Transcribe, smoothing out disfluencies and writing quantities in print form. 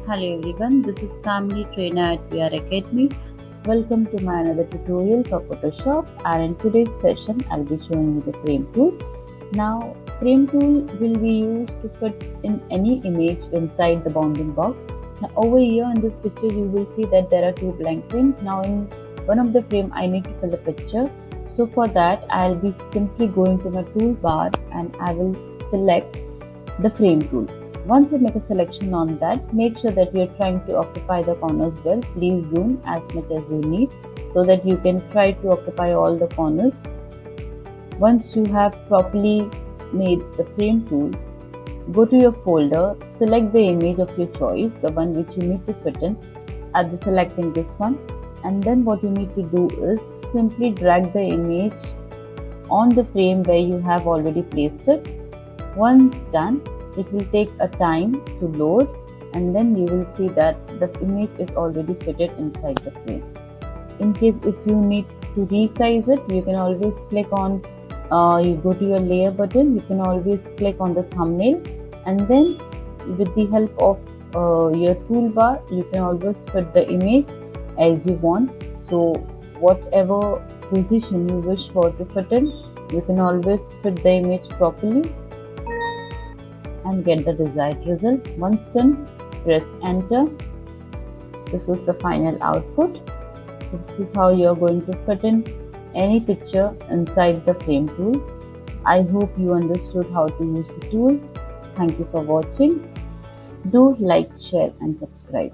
Hello everyone, this is Kamini, trainer at VRAcademi. Welcome to my another tutorial for Photoshop, and in today's session I'll be showing you the frame tool. Now frame tool will be used to fit in any image inside the bounding box. Now over here in this picture you will see that there are two blank frames. Now in one of the frame I need to fill a picture. So for that I'll be simply going to my toolbar and I will select the frame tool. Once you make a selection on that, make sure that you're trying to occupy the corners well. Please zoom as much as you need so that you can try to occupy all the corners. Once you have properly made the frame tool, go to your folder, select the image of your choice, the one which you need to fit in. After selecting this one, and then what you need to do is simply drag the image on the frame where you have already placed it. Once done, it will take a time to load, and then you will see that the image is already fitted inside the frame. In case if you need to resize it, you can always click on you go to your layer button, you can always click on the thumbnail, and then with the help of your toolbar you can always fit the image as you want. So whatever position you wish for to fit in, you can always fit the image properly and get the desired result. Once done, press enter. This is the final output. This is how you are going to fit in any picture inside the frame tool. I hope you understood how to use the tool. Thank you for watching. Do like, share and subscribe.